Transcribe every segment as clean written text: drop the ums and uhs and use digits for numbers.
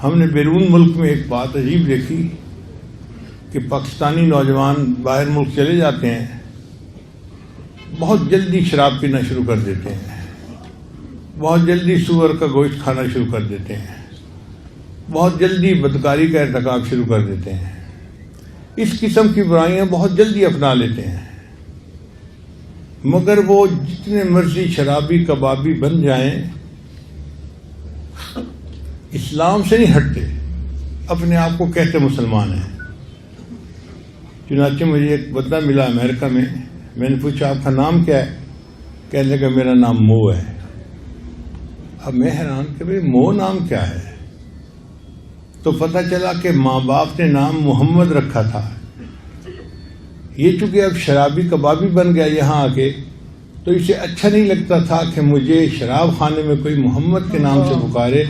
ہم نے بیرون ملک میں ایک بات عجیب دیکھی کہ پاکستانی نوجوان باہر ملک چلے جاتے ہیں، بہت جلدی شراب پینا شروع کر دیتے ہیں، بہت جلدی سور کا گوشت کھانا شروع کر دیتے ہیں، بہت جلدی بدکاری کا ارتکاب شروع کر دیتے ہیں، اس قسم کی برائیاں بہت جلدی اپنا لیتے ہیں، مگر وہ جتنے مرضی شرابی کبابی بن جائیں اسلام سے نہیں ہٹتے، اپنے آپ کو کہتے مسلمان ہیں۔ چنانچہ مجھے ایک بندہ ملا امریکہ میں نے پوچھا آپ کا نام کیا ہے؟ کہنے لگا میرا نام مو ہے۔ اب میں حیران کہ بھئی مو نام کیا ہے؟ تو پتہ چلا کہ ماں باپ نے نام محمد رکھا تھا، یہ چونکہ اب شرابی کبابی بن گیا یہاں آ کے، تو اسے اچھا نہیں لگتا تھا کہ مجھے شراب خانے میں کوئی محمد کے نام سے پکارے،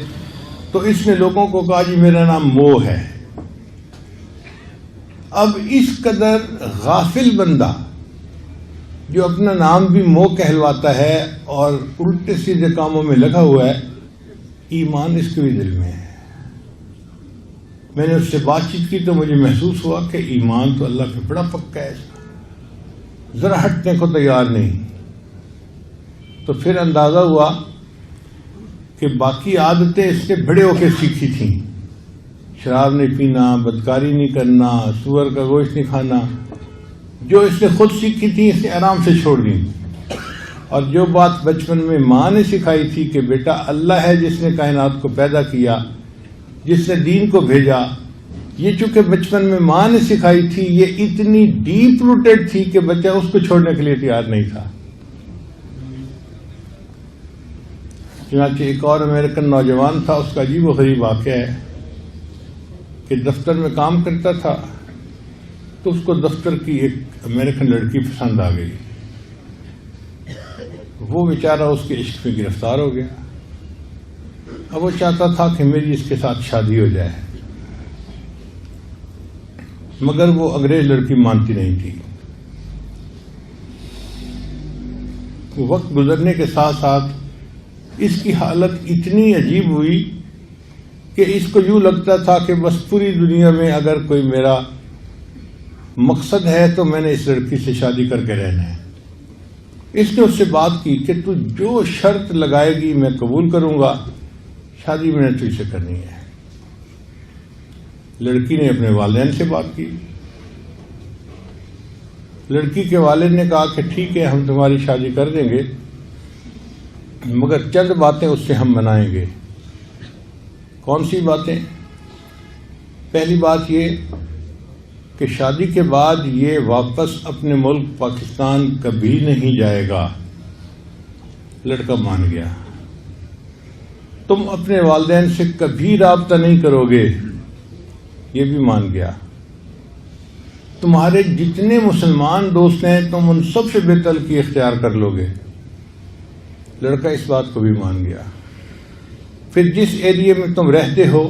تو اس نے لوگوں کو کہا جی میرا نام مو ہے۔ اب اس قدر غافل بندہ جو اپنا نام بھی مو کہلواتا ہے اور الٹے سیدھے کاموں میں لگا ہوا ہے، ایمان اس کے بھی دل میں ہے۔ میں نے اس سے بات چیت کی تو مجھے محسوس ہوا کہ ایمان تو اللہ پہ بڑا پکا ہے، ذرا ہٹنے کو تیار نہیں۔ تو پھر اندازہ ہوا کہ باقی عادتیں اس نے بڑے ہو کے سیکھی تھیں، شراب نہیں پینا، بدکاری نہیں کرنا، سور کا گوشت نہیں کھانا، جو اس نے خود سیکھی تھی اس نے آرام سے چھوڑ دی۔ اور جو بات بچپن میں ماں نے سکھائی تھی کہ بیٹا اللہ ہے جس نے کائنات کو پیدا کیا، جس نے دین کو بھیجا، یہ چونکہ بچپن میں ماں نے سکھائی تھی، یہ اتنی ڈیپ روٹڈ تھی کہ بچہ اس کو چھوڑنے کے لیے تیار نہیں تھا۔ چنانچہ ایک اور امریکن نوجوان تھا، اس کا عجیب و غریب واقعہ ہے کہ دفتر میں کام کرتا تھا تو اس کو دفتر کی ایک امریکن لڑکی پسند آ گئی، وہ بیچارہ اس کے عشق میں گرفتار ہو گیا۔ اب وہ چاہتا تھا کہ میری اس کے ساتھ شادی ہو جائے، مگر وہ انگریز لڑکی مانتی نہیں تھی۔ وقت گزرنے کے ساتھ ساتھ اس کی حالت اتنی عجیب ہوئی کہ اس کو یوں لگتا تھا کہ بس پوری دنیا میں اگر کوئی میرا مقصد ہے تو میں نے اس لڑکی سے شادی کر کے رہنا ہے۔ اس نے اس سے بات کی کہ تو جو شرط لگائے گی میں قبول کروں گا، شادی میں نے تجھ سے کرنی ہے۔ لڑکی نے اپنے والدین سے بات کی، لڑکی کے والد نے کہا کہ ٹھیک ہے ہم تمہاری شادی کر دیں گے، مگر چند باتیں اس سے ہم منائیں گے۔ کون سی باتیں؟ پہلی بات یہ کہ شادی کے بعد یہ واپس اپنے ملک پاکستان کبھی نہیں جائے گا۔ لڑکا مان گیا۔ تم اپنے والدین سے کبھی رابطہ نہیں کرو گے، یہ بھی مان گیا۔ تمہارے جتنے مسلمان دوست ہیں تم ان سب سے بے تعلقی اختیار کر لو گے۔ لڑکا اس بات کو بھی مان گیا۔ پھر جس ایریے میں تم رہتے ہو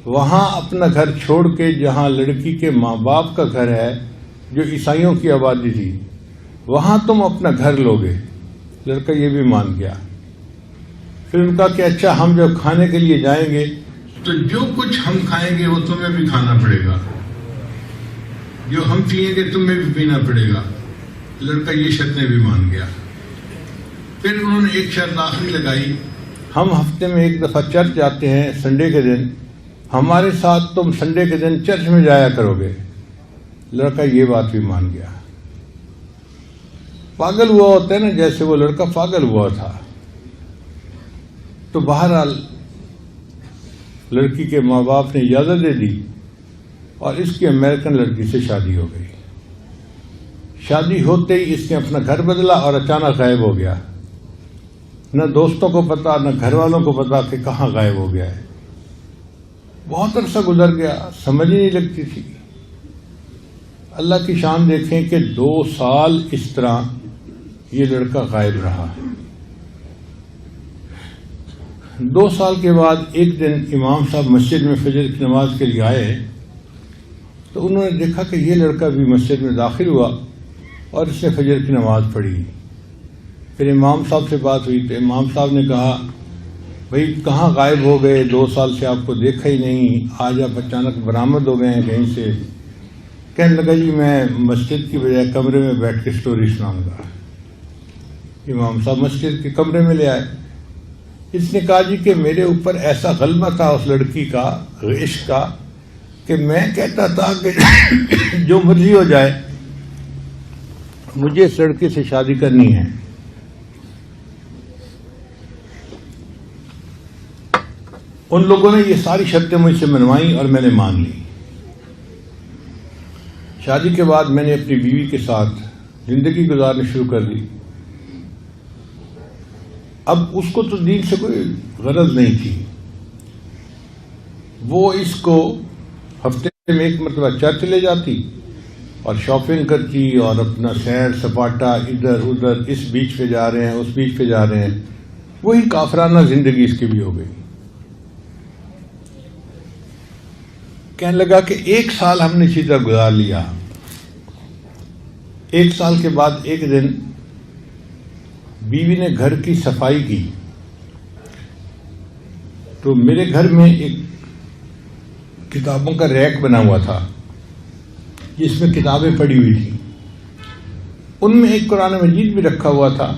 وہاں اپنا گھر چھوڑ کے، جہاں لڑکی کے ماں باپ کا گھر ہے جو عیسائیوں کی آبادی تھی، وہاں تم اپنا گھر لو گے۔ لڑکا یہ بھی مان گیا۔ پھر ان کا کہ اچھا ہم جب کھانے کے لیے جائیں گے تو جو کچھ ہم کھائیں گے وہ تمہیں بھی کھانا پڑے گا، جو ہم پیئیں گے تمہیں بھی پینا پڑے گا۔ لڑکا یہ شرطیں بھی مان گیا۔ پھر انہوں نے ایک شرط آخری لگائی، ہم ہفتے میں ایک دفعہ چرچ جاتے ہیں سنڈے کے دن، ہمارے ساتھ تم سنڈے کے دن چرچ میں جایا کرو گے۔ لڑکا یہ بات بھی مان گیا۔ پاگل ہوا ہوتا ہے نا، جیسے وہ لڑکا پاگل ہوا تھا۔ تو بہرحال لڑکی کے ماں باپ نے اجازت دے دی اور اس کی امریکن لڑکی سے شادی ہو گئی۔ شادی ہوتے ہی اس نے اپنا گھر بدلا اور اچانک غائب ہو گیا۔ نہ دوستوں کو پتا نہ گھر والوں کو پتا کہ کہاں غائب ہو گیا ہے۔ بہت عرصہ گزر گیا، سمجھ ہی نہیں لگتی تھی۔ اللہ کی شان دیکھیں کہ 2 سال اس طرح یہ لڑکا غائب رہا۔ 2 سال کے بعد ایک دن امام صاحب مسجد میں فجر کی نماز کے لیے آئے تو انہوں نے دیکھا کہ یہ لڑکا بھی مسجد میں داخل ہوا اور اس نے فجر کی نماز پڑھی۔ پھر امام صاحب سے بات ہوئی تو امام صاحب نے کہا بھائی کہاں غائب ہو گئے، 2 سال سے آپ کو دیکھا ہی نہیں، آج آپ اچانک برآمد ہو گئے ہیں کہیں سے۔ کہنے لگا جی میں مسجد کی بجائے کمرے میں بیٹھ کے سٹوری سناؤں گا۔ امام صاحب مسجد کے کمرے میں لے آئے۔ اس نے کہا جی کہ میرے اوپر ایسا غلبہ تھا اس لڑکی کا، عشق کا، کہ میں کہتا تھا کہ جو مرضی ہو جائے مجھے اس لڑکی سے شادی کرنی ہے۔ ان لوگوں نے یہ ساری شرطیں مجھ سے منوائیں اور میں نے مان لی۔ شادی کے بعد میں نے اپنی بیوی کے ساتھ زندگی گزارنی شروع کر دی۔ اب اس کو تو دین سے کوئی غرض نہیں تھی، وہ اس کو ہفتے میں 1 مرتبہ چرچ لے جاتی اور شاپنگ کرتی اور اپنا سیر سپاٹا، ادھر ادھر، اس بیچ پہ جا رہے ہیں اس بیچ پہ جا رہے ہیں، وہی کافرانہ زندگی اس کی بھی ہو گئی۔ کہنے لگا کہ 1 سال ہم نے اسی طرح گزار لیا۔ 1 سال کے بعد ایک دن بیوی نے گھر کی صفائی کی تو میرے گھر میں ایک کتابوں کا ریک بنا ہوا تھا جس میں کتابیں پڑی ہوئی تھیں۔ ان میں ایک قرآن مجید بھی رکھا ہوا تھا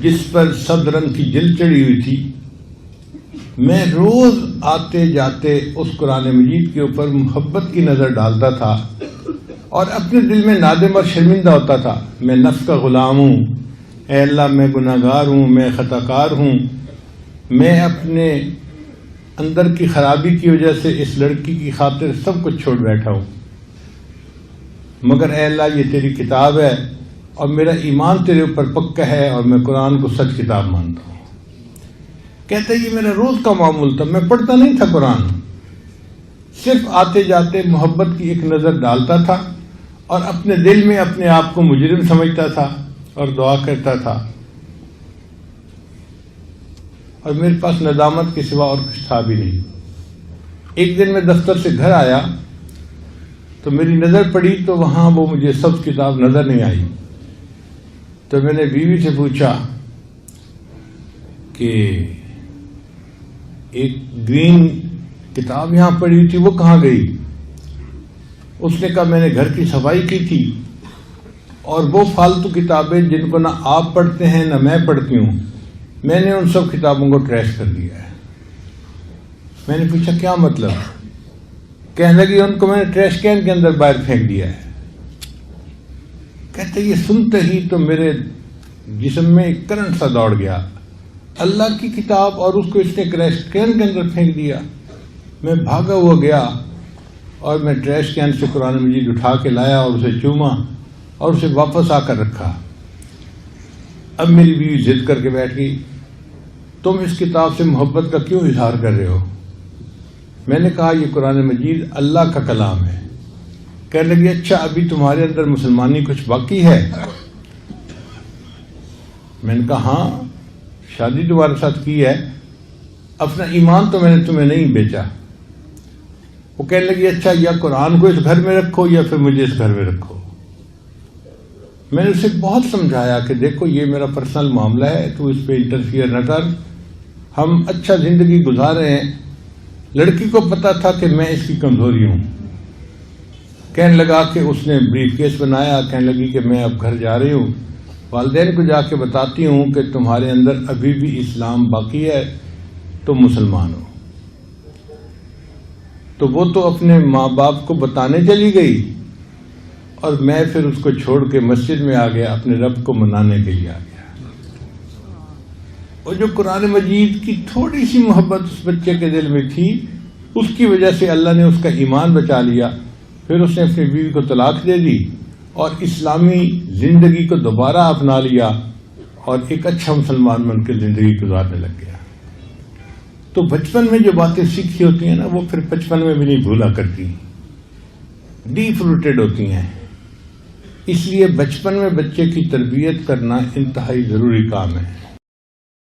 جس پر سبز رنگ کی جلد چڑھی ہوئی تھی۔ میں روز آتے جاتے اس قرآن مجید کے اوپر محبت کی نظر ڈالتا تھا اور اپنے دل میں نادم اور شرمندہ ہوتا تھا، میں نفس کا غلام ہوں، اے اللہ میں گناہگار ہوں، میں خطا کار ہوں، میں اپنے اندر کی خرابی کی وجہ سے اس لڑکی کی خاطر سب کچھ چھوڑ بیٹھا ہوں، مگر اے اللہ یہ تیری کتاب ہے اور میرا ایمان تیرے اوپر پکا ہے اور میں قرآن کو سچ کتاب مانتا ہوں۔ کہتا ہے یہ میرا روز کا معمول تھا، میں پڑھتا نہیں تھا قرآن، صرف آتے جاتے محبت کی ایک نظر ڈالتا تھا اور اپنے دل میں اپنے آپ کو مجرم سمجھتا تھا اور دعا کرتا تھا، اور میرے پاس ندامت کے سوا اور کچھ تھا بھی نہیں۔ ایک دن میں دفتر سے گھر آیا تو میری نظر پڑی تو وہاں وہ مجھے سب کتاب نظر نہیں آئی، تو میں نے بیوی سے پوچھا کہ ایک گرین کتاب یہاں پڑی ہوئی تھی وہ کہاں گئی؟ اس نے کہا میں نے گھر کی صفائی کی تھی اور وہ فالتو کتابیں جن کو نہ آپ پڑھتے ہیں نہ میں پڑھتی ہوں، میں نے ان سب کتابوں کو ٹریش کر دیا ہے۔ میں نے پوچھا کیا مطلب؟ کہنے لگی ان کو میں نے ٹریش کین کے اندر باہر پھینک دیا ہے۔ کہتے یہ سنتے ہی تو میرے جسم میں ایک کرنٹ سا دوڑ گیا، اللہ کی کتاب اور اس کو اس نے ٹریش کین کے اندر پھینک دیا۔ میں بھاگا ہوا گیا اور میں ٹریش کین سے قرآن مجید اٹھا کے لایا اور اسے چوما اور اسے واپس آ کر رکھا۔ اب میری بیوی ضد کر کے بیٹھ گئی، تم اس کتاب سے محبت کا کیوں اظہار کر رہے ہو؟ میں نے کہا یہ قرآن مجید اللہ کا کلام ہے۔ کہنے لگی اچھا ابھی تمہارے اندر مسلمانی کچھ باقی ہے؟ میں نے کہا ہاں، شادی تمہارے ساتھ کی ہے، اپنا ایمان تو میں نے تمہیں نہیں بیچا۔ وہ کہنے لگی اچھا یا قرآن کو اس گھر میں رکھو یا پھر مجھے اس گھر میں رکھو۔ میں نے اسے بہت سمجھایا کہ دیکھو یہ میرا پرسنل معاملہ ہے، تو اس پہ انٹرفیئر نہ کر، ہم اچھا زندگی گزار رہے ہیں۔ لڑکی کو پتا تھا کہ میں اس کی کمزوری ہوں۔ کہنے لگا کہ اس نے بریف کیس بنایا، کہنے لگی کہ میں اب گھر جا رہی ہوں، والدین کو جا کے بتاتی ہوں کہ تمہارے اندر ابھی بھی اسلام باقی ہے، تم مسلمان ہو۔ تو وہ تو اپنے ماں باپ کو بتانے چلی گئی اور میں پھر اس کو چھوڑ کے مسجد میں آ گیا، اپنے رب کو منانے کے لیے آ گیا۔ اور جو قرآن مجید کی تھوڑی سی محبت اس بچے کے دل میں تھی، اس کی وجہ سے اللہ نے اس کا ایمان بچا لیا۔ پھر اس نے اپنی بیوی کو طلاق دے دی اور اسلامی زندگی کو دوبارہ اپنا لیا اور ایک اچھا مسلمان بن کے زندگی گزارنے لگ گیا۔ تو بچپن میں جو باتیں سیکھی ہوتی ہیں نا، وہ پھر بچپن میں بھی نہیں بھولا کرتی، ڈیپ روٹیڈ ہوتی ہیں۔ اس لیے بچپن میں بچے کی تربیت کرنا انتہائی ضروری کام ہے۔